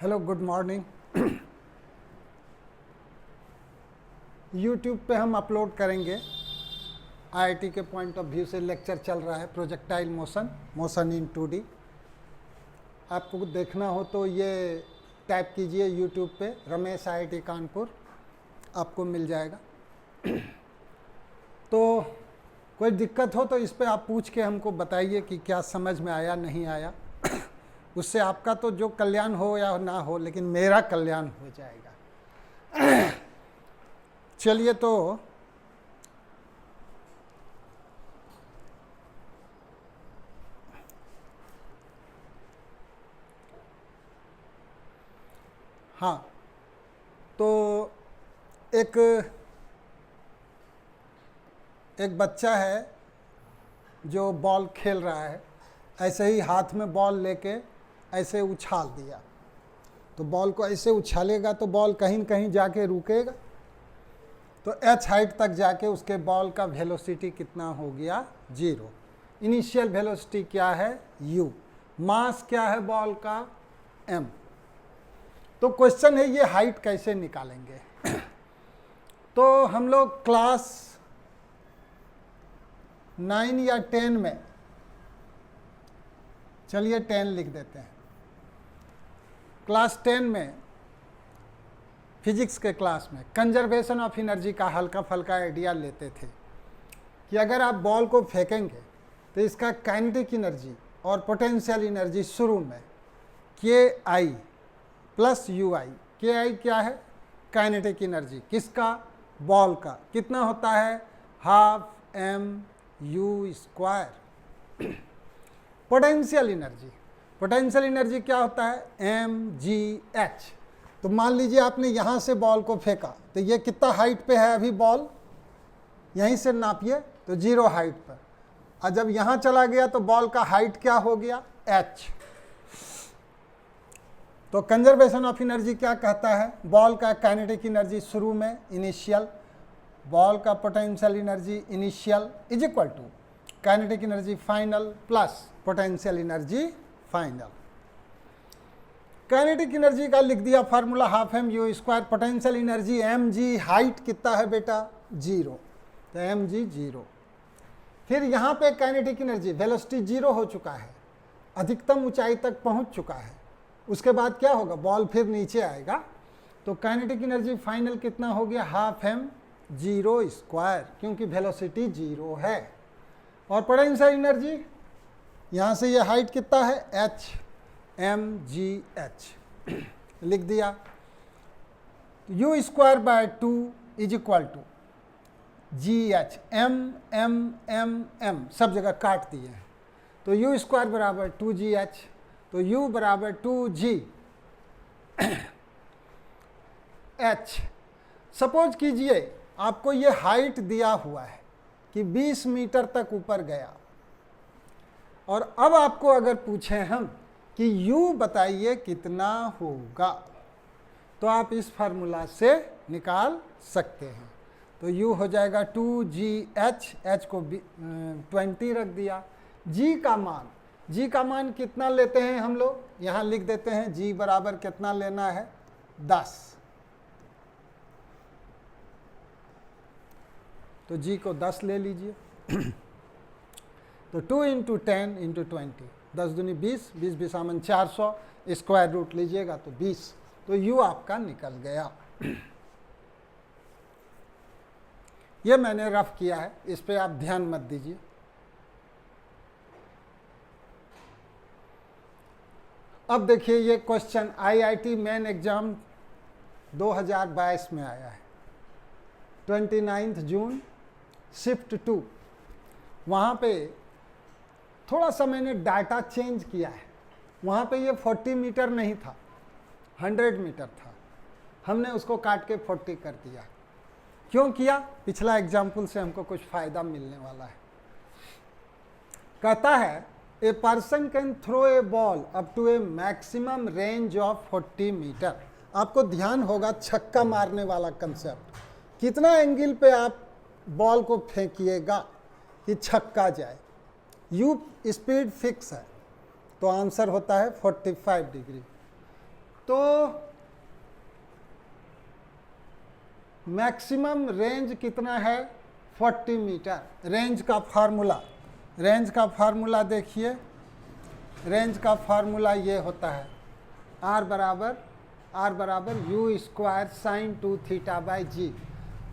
Hello, good morning. YouTube पे हम upload करेंगे। आईआईटी के पॉइंट ऑफ व्यू से लेक्चर चल रहा है, प्रोजेक्टाइल मोशन इन 2D। आपको देखना हो तो ये टाइप कीजिए यूट्यूब पे, रमेश आईआईटी कानपुर, आपको मिल जाएगा। तो कोई दिक्कत हो तो इस पे आप पूछ के हमको बताइए कि क्या समझ में आया नहीं आया। उससे आपका तो जो कल्याण हो या ना हो, लेकिन मेरा कल्याण हो जाएगा। चलिए, तो हाँ, तो एक बच्चा है जो बॉल खेल रहा है। ऐसे ही हाथ में बॉल लेके ऐसे उछाल दिया, तो बॉल को ऐसे उछालेगा तो बॉल कहीं न कहीं जाके रुकेगा। तो h हाइट तक जाके उसके बॉल का वेलोसिटी कितना हो गया? 0। इनिशियल वेलोसिटी क्या है? u। मास क्या है बॉल का? m। तो क्वेश्चन है ये हाइट कैसे निकालेंगे? तो हम लोग क्लास 9 या 10 में, चलिए 10 लिख देते हैं। क्लास 10 में फिजिक्स के क्लास में कंजर्वेशन ऑफ एनर्जी का हल्का फल्का आइडिया लेते थे कि अगर आप बॉल को फेंकेंगे तो इसका काइनेटिक एनर्जी और पोटेंशियल एनर्जी शुरू में KI प्लस UI। KI क्या है? काइनेटिक एनर्जी किसका? बॉल का। कितना होता है? ½ mU²। पोटेंशियल एनर्जी क्या होता है? mgh। तो मान लीजिए आपने यहाँ से बॉल को फेंका, तो ये कितना हाइट पे है अभी बॉल? यहीं से नापिए तो 0 हाइट पर। और जब यहाँ चला गया तो बॉल का हाइट क्या हो गया? h। तो कंजर्वेशन ऑफ एनर्जी क्या कहता है? बॉल का काइनेटिक एनर्जी शुरू में इनिशियल, बॉल का potential energy initial is equal to kinetic energy final plus potential energy final. Kinetic energy का लिख दिया formula ½ mU²। Potential energy mg। Height कितना है बेटा? 0। तो mg 0। फिर यहाँ पे काइनेटिक एनर्जी वेलोसिटी 0 हो चुका है, अधिकतम ऊंचाई तक पहुँच चुका है। उसके बाद क्या होगा? बॉल फिर नीचे आएगा, तो काइनेटिक एनर्जी फाइनल कितना हो गया? ½ mg², क्योंकि वेलोसिटी 0 है। और पोटेंशियल एनर्जी यहाँ से ये हाइट कितना है? h mgh लिख दिया। U²/2 is equal to gh। m सब जगह काट दिए हैं, तो U² बराबर 2gh। तो U बराबर 2g h। सपोज कीजिए आपको ये हाइट दिया हुआ है कि 20 मीटर तक ऊपर गया, और अब आपको अगर पूछें हम कि U बताइए कितना होगा, तो आप इस फार्मूला से निकाल सकते हैं। तो U हो जाएगा 2gh, h को 20 रख दिया। G का मान कितना लेते हैं हम लोग? यहाँ लिख देते हैं G बराबर कितना लेना है? 10। तो G को 10 ले लीजिए। तो 2 × 10 × 20, 10 दूनी 20, 20 20 400, स्क्वायर रूट लीजिएगा तो 20। तो U आपका निकल गया। ये मैंने रफ किया है, इस पे आप ध्यान मत दीजिए। अब देखिए ये क्वेश्चन IIT मेन एग्जाम 2022 में आया है, 29 जून, शिफ्ट 2। वहाँ पे थोड़ा सा मैंने डाटा चेंज किया है। वहाँ पे ये 40 मीटर नहीं था, 100 मीटर था। हमने उसको काट के 40 कर दिया। क्यों किया? पिछला एग्जाम्पल से हमको कुछ फ़ायदा मिलने वाला है। कहता है a person can throw a ball up to a maximum range of 40 metre. आपको ध्यान होगा छक्का मारने वाला कंसेप्ट। कितना एंगल पे आप बॉल को फेंकिएगा कि छक्का जाए? U स्पीड फिक्स है, तो आंसर होता है 45 डिग्री। तो मैक्सिमम रेंज कितना है 40 मीटर। रेंज का फार्मूला देखिए, रेंज का फार्मूला ये होता है R बराबर u square sine 2 theta by g.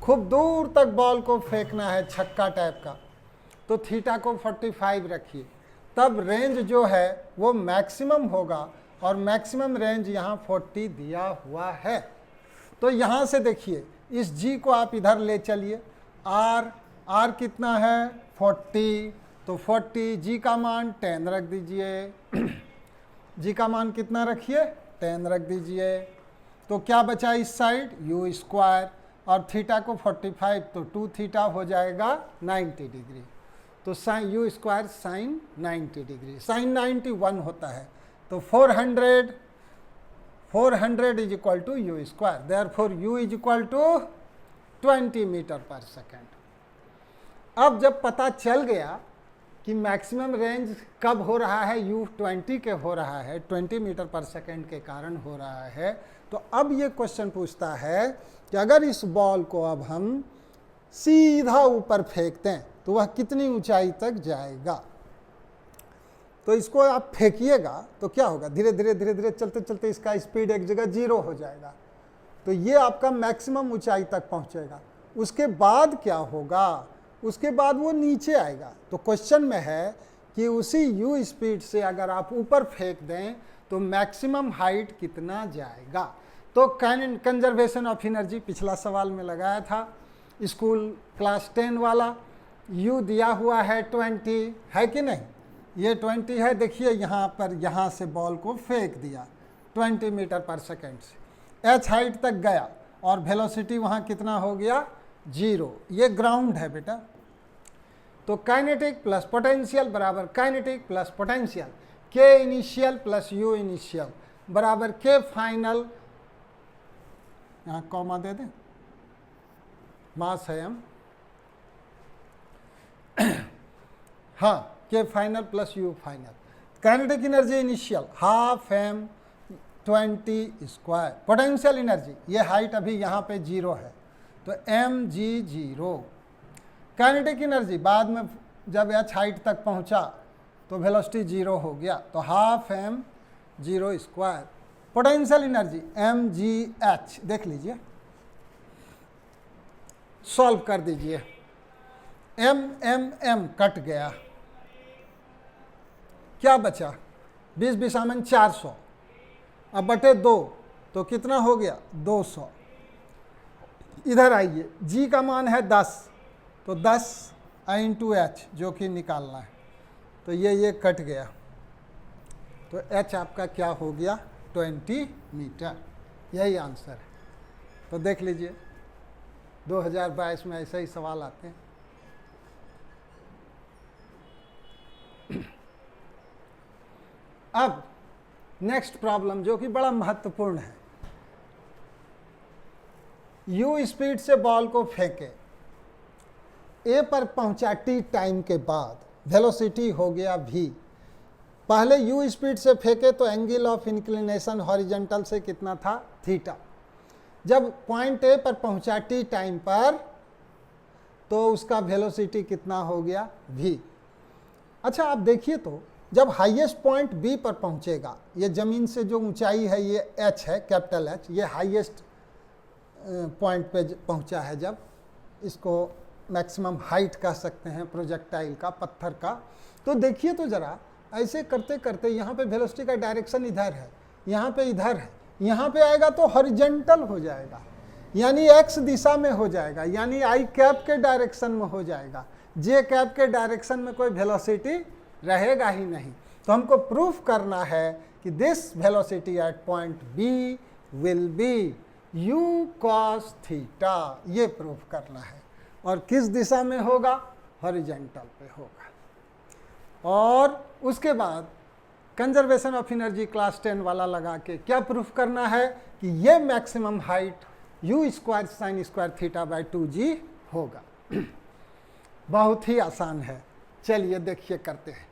खूब दूर तक बॉल को फेंकना है छक्का टाइप का, तो थीटा को 45 रखिए, तब रेंज जो है वो मैक्सिमम होगा, और मैक्सिमम रेंज यहाँ 40 दिया हुआ है। तो यहाँ से देखिए इस जी को आप इधर ले चलिए, आर कितना है 40, तो 40 जी का मान 10 रख दीजिए, जी का मान कितना रखिए 10 रख दीजिए। तो क्या बचा इस साइड यू स्क्वायर, और थीटा को 45, तो 2 थीटा हो जाएगा 90 डिग्री। तो sine u square sine 90 degree, sine 91 होता है। तो 400 is equal to u square, therefore u is equal to 20 metre per second. अब जब पता चल गया कि मैक्सिमम रेंज कब हो रहा है, U20 के हो रहा है, 20 मीटर पर सेकेंड के कारण हो रहा है, तो अब ये क्वेश्चन पूछता है कि अगर इस बॉल को अब हम सीधा ऊपर फेंकते हैं तो वह कितनी ऊंचाई तक जाएगा। तो इसको आप फेंकिएगा तो क्या होगा, धीरे धीरे चलते चलते इसका स्पीड एक जगह 0 हो जाएगा, तो ये आपका मैक्सिमम ऊंचाई तक पहुंचेगा। उसके बाद क्या होगा, उसके बाद वो नीचे आएगा। तो क्वेश्चन में है कि उसी u स्पीड से अगर आप ऊपर फेंक दें तो मैक्सिमम हाइट कितना जाएगा। तो कंजर्वेशन ऑफ एनर्जी पिछला सवाल में लगाया था, स्कूल क्लास 10 वाला। u दिया हुआ है 20, है कि नहीं, ये 20 है। देखिए यहाँ पर, यहाँ से बॉल को फेंक दिया 20 मीटर पर सेकेंड से, h हाइट तक गया, और वेलोसिटी वहाँ कितना हो गया 0। ये ग्राउंड है बेटा। तो काइनेटिक प्लस पोटेंशियल बराबर काइनेटिक प्लस पोटेंशियल, के इनिशियल प्लस यू इनिशियल बराबर के फाइनल, यहाँ कॉमा दे दें, मास है हम, हाँ, के final plus you final. Kinetic energy initial half m 20 square, potential energy, ये हाइट अभी यहाँ पे 0 है, तो mg0। काइनेटिक एनर्जी बाद में जब h हाइट तक पहुँचा तो वेलोसिटी 0 हो गया, तो half m 0 square. Potential energy mgh, देख लीजिए, सॉल्व कर दीजिए, m कट गया, क्या बचा 20 20 400, अब बटे 2 तो कितना हो गया 200। इधर आइए, g का मान है 10, तो 10 इंटू h जो कि निकालना है, तो ये कट गया, तो h आपका क्या हो गया 20 मीटर, यही आंसर है। तो देख लीजिए 2022 में ऐसे ही सवाल आते हैं। अब नेक्स्ट प्रॉब्लम जो कि बड़ा महत्वपूर्ण है, u स्पीड से बॉल को फेंके, a पर पहुंचा t टाइम के बाद, वेलोसिटी हो गया v। पहले u स्पीड से फेंके तो एंगल ऑफ इंक्लिनेशन हॉरिजॉन्टल से कितना था थीटा। जब पॉइंट a पर पहुंचा t टाइम पर तो उसका वेलोसिटी कितना हो गया v। अच्छा आप देखिए, तो जब हाईएस्ट पॉइंट b पर पहुंचेगा, ये ज़मीन से जो ऊंचाई है ये h है, कैपिटल H, ये हाईएस्ट पॉइंट पे पहुंचा है, जब इसको मैक्सिमम हाइट कह सकते हैं प्रोजेक्टाइल का, पत्थर का। तो देखिए तो ज़रा, ऐसे करते करते यहाँ पे वेलोसिटी का डायरेक्शन इधर है, यहाँ पे इधर है, यहाँ पे आएगा तो हॉरिजॉन्टल हो जाएगा, यानी x दिशा में हो जाएगा, यानी i कैप के डायरेक्शन में हो जाएगा, j कैप के डायरेक्शन में कोई वेलोसिटी रहेगा ही नहीं। तो हमको प्रूफ करना है कि this velocity at point b will be u cos theta, ये प्रूफ करना है। और किस दिशा में होगा, हॉरिजॉन्टल पे होगा। और उसके बाद कंजर्वेशन ऑफ एनर्जी क्लास 10 वाला लगा के क्या प्रूफ करना है कि ये maximum height u square sine square theta by 2g होगा। बहुत ही आसान है, चलिए देखिए करते हैं।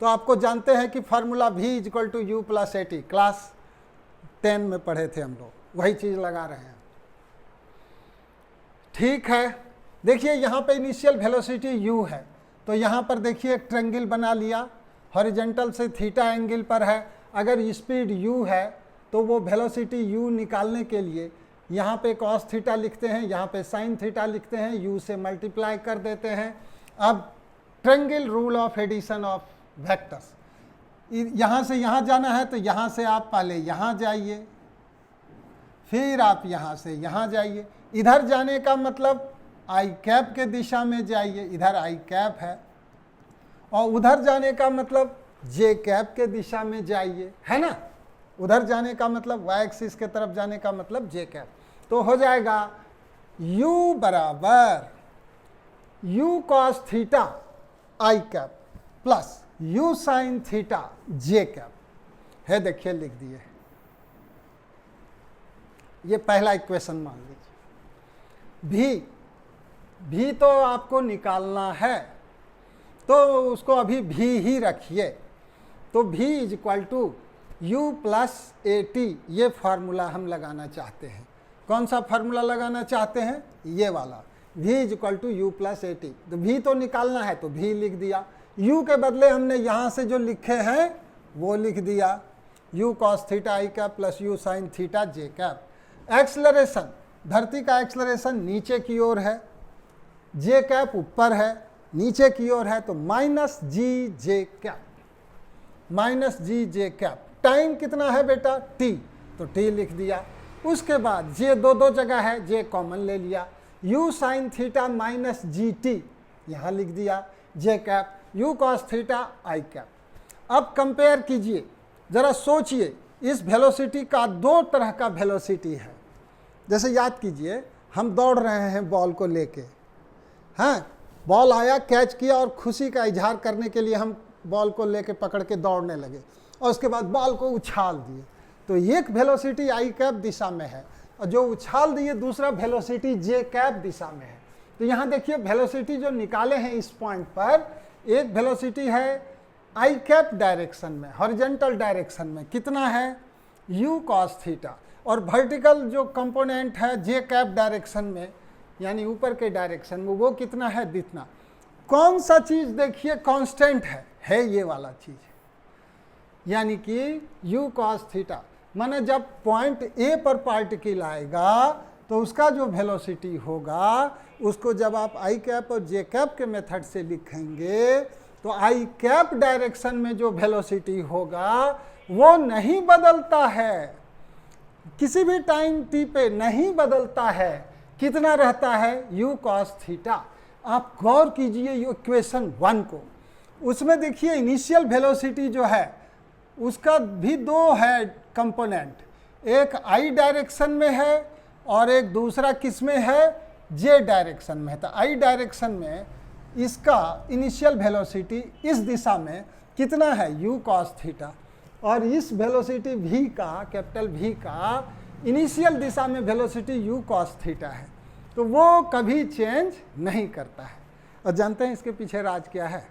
तो आपको जानते हैं कि formula v equal to u plus a t, class 10 में पढ़े थे हम लोग, वही चीज़ लगा रहे हैं। ठीक है, देखिए यहाँ पे इनिशियल वेलोसिटी u है, तो यहाँ पर देखिए एक ट्रायंगल बना लिया, हॉरिजॉन्टल से थीटा एंगल पर है। अगर स्पीड u है तो वो वेलोसिटी u निकालने के लिए यहाँ पे cos थीटा लिखते हैं, यहाँ पे sin थीटा लिखते हैं, u से मल्टीप्लाई कर देते हैं। अब triangle rule of addition of vectors, यहाँ से यहाँ जाना है तो यहाँ से आप पहले यहाँ जाइए, फिर आप यहाँ से यहाँ जाइए। इधर जाने का मतलब आई कैप के दिशा में जाइए, इधर आई कैप है, और उधर जाने का मतलब जे कैप के दिशा में जाइए, है ना। उधर जाने का मतलब वाई एक्सिस के तरफ जाने का मतलब जे कैप। तो हो जाएगा u बराबर u cos theta i cap plus u sin theta j cap है। देखिए लिख दिए, ये पहला इक्वेशन मान लीजिए। भी तो आपको निकालना है, तो उसको अभी भी ही रखिए। तो v is equal to u plus a t, ये फार्मूला हम लगाना चाहते हैं। कौन सा फार्मूला लगाना चाहते हैं? ये वाला, v is equal to u plus a t. तो v तो निकालना है तो v लिख दिया, u के बदले हमने यहाँ से जो लिखे हैं वो लिख दिया, u cos theta i cap plus u sin theta j cap. Acceleration, धरती का एक्सलरेशन नीचे की ओर है, जे कैप ऊपर है, नीचे की ओर है, तो माइनस जी जे कैप, माइनस जी जे कैप। टाइम कितना है बेटा? t, तो t लिख दिया। उसके बाद जे दो जगह है, जे कॉमन ले लिया, u sin theta minus G T यहाँ लिख दिया, जे cap, u cos theta i cap. अब कंपेयर कीजिए, जरा सोचिए, इस वेलोसिटी का दो तरह का वेलोसिटी है। जैसे याद कीजिए, हम दौड़ रहे हैं बॉल को लेके, हाँ, बॉल आया, कैच किया और खुशी का इजहार करने के लिए हम बॉल को लेके पकड़ के दौड़ने लगे, और उसके बाद बॉल को उछाल दिए। तो एक वेलोसिटी आई कैप दिशा में है, और जो उछाल दिए दूसरा वेलोसिटी जे कैप दिशा में है। तो यहाँ देखिए वेलोसिटी जो निकाले हैं इस पॉइंट पर, एक वेलोसिटी है आई कैप डायरेक्शन में, हॉरिजॉन्टल डायरेक्शन में, कितना है? u cos थीटा, और वर्टिकल जो कंपोनेंट है जे कैप डायरेक्शन में, यानी ऊपर के डायरेक्शन में, वो कितना है? इतना। कौन सा चीज देखिए कांस्टेंट है ये वाला चीज, यानी कि u cos थीटा। माने जब पॉइंट ए पर पार्टिकल आएगा तो उसका जो वेलोसिटी होगा, उसको जब आप आई कैप और जे कैप के मेथड से लिखेंगे, तो आई कैप डायरेक्शन में जो वेलोसिटी होगा वो नहीं बदलता है, किसी भी टाइम t पे नहीं बदलता है। कितना रहता है? u cos theta. आप गौर कीजिए इक्वेशन 1 को, उसमें देखिए इनिशियल वेलोसिटी जो है उसका भी दो है कंपोनेंट, एक आई डायरेक्शन में है और एक दूसरा किस में है? जे डायरेक्शन में है। तो आई डायरेक्शन में इसका इनिशियल वेलोसिटी इस दिशा में कितना है? u cos थीटा, और इस वेलोसिटी v का, कैपिटल V का इनिशियल दिशा में वेलोसिटी u cos थीटा है। तो वो कभी चेंज नहीं करता है। और जानते हैं इसके पीछे राज क्या है?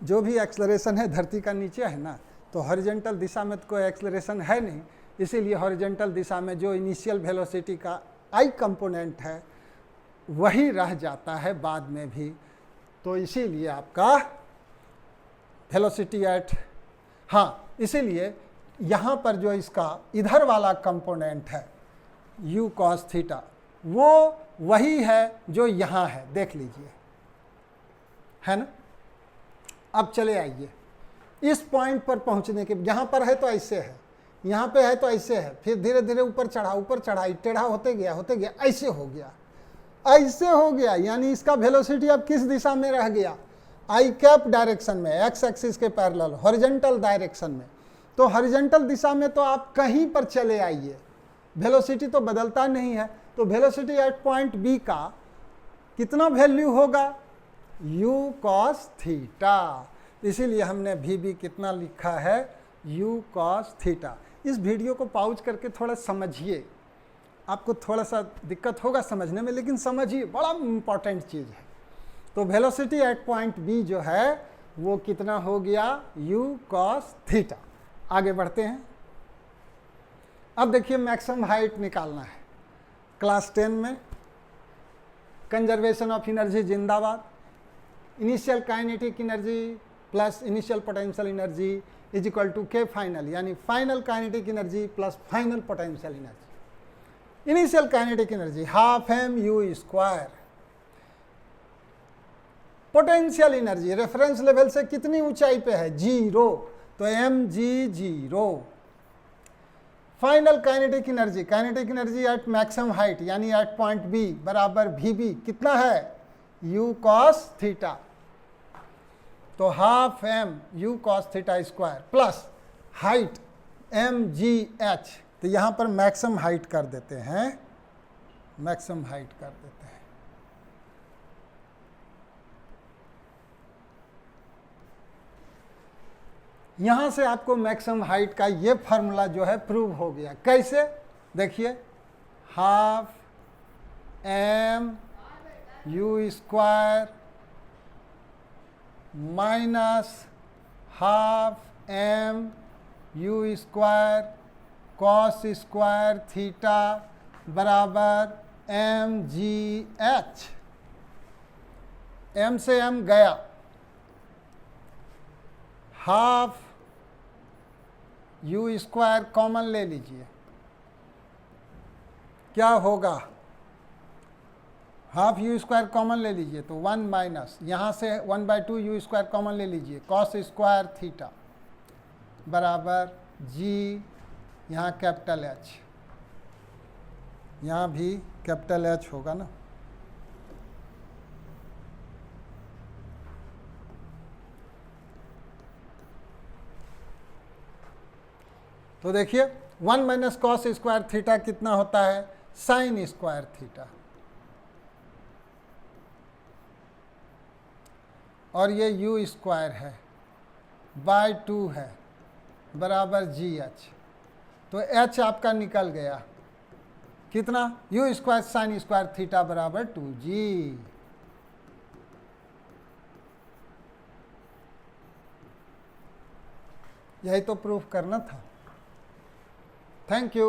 जो भी एक्सलरेशन है धरती का नीचे है ना, तो हॉरिजॉन्टल दिशा में तो कोई एक्सलरेशन है नहीं, इसीलिए हॉरिजॉन्टल दिशा में जो इनिशियल वेलोसिटी का आई कंपोनेंट है वही रह जाता है बाद में भी। तो इसीलिए आपका वेलोसिटी एट, हाँ, इसीलिए यहाँ पर जो इसका इधर वाला कंपोनेंट है u cos थीटा, वो वही है जो यहाँ है, देख लीजिए, है ना। अब चले आइए इस पॉइंट पर पहुँचने के, यहाँ पर है तो ऐसे है, यहाँ पे है तो ऐसे है, फिर धीरे धीरे ऊपर चढ़ा, टेढ़ा होते गया, ऐसे हो गया, ऐसे हो गया, यानी इसका वेलोसिटी अब किस दिशा में रह गया? आई कैप डायरेक्शन में, एक्स एक्सिस के पैरेलल, हॉरिजॉन्टल डायरेक्शन में। तो हॉरिजॉन्टल दिशा में तो आप कहीं पर चले आइए, वेलोसिटी तो बदलता नहीं है। तो वेलोसिटी एट पॉइंट बी का कितना वैल्यू होगा? u cos theta. इसीलिए हमने भी कितना लिखा है? u cos theta. इस वीडियो को पॉज करके थोड़ा समझिए, आपको थोड़ा सा दिक्कत होगा समझने में, लेकिन समझिए, बड़ा इंपॉर्टेंट चीज़ है। तो वेलोसिटी एट पॉइंट बी जो है वो कितना हो गया? u cos theta. आगे बढ़ते हैं। अब देखिए मैक्सिमम हाइट निकालना है। क्लास 10 में कंजर्वेशन ऑफ एनर्जी जिंदाबाद, initial kinetic energy plus initial potential energy is equal to K final, यानी final kinetic energy plus final potential energy. Initial kinetic energy half m u square, potential energy reference level से कितनी ऊंचाई पे है, 0, तो m g 0। Final kinetic energy at maximum height यानी at point B बराबर v B कितना है, यू कॉस थीटा, तो half m you cos theta square plus height m g h, तो यहां पर मैक्सिमम हाइट कर देते हैं, मैक्सिमम हाइट कर देते हैं। यहां से आपको मैक्सिमम हाइट का ये फार्मूला जो है प्रूव हो गया। कैसे, देखिए half m u square minus half m u square cos square theta बराबर एम जी एच। एम से एम गया, हाफ यू स्क्वायर कॉमन ले लीजिए, क्या होगा, हाफ यू स्क्वायर कॉमन ले लीजिए तो 1 माइनस यहाँ से 1/2 यू स्क्वायर कॉमन ले लीजिए, कॉस स्क्वायर थीटा बराबर जी, यहाँ कैपिटल एच, यहाँ भी कैपिटल एच होगा ना। तो देखिए 1 माइनस कॉस स्क्वायर थीटा कितना होता है, साइन स्क्वायर थीटा, और ये यू स्क्वायर है बाय 2 है बराबर जी एच, तो एच आपका निकल गया कितना, you square sine square theta बराबर 2g। यही तो प्रूफ करना था। Thank you.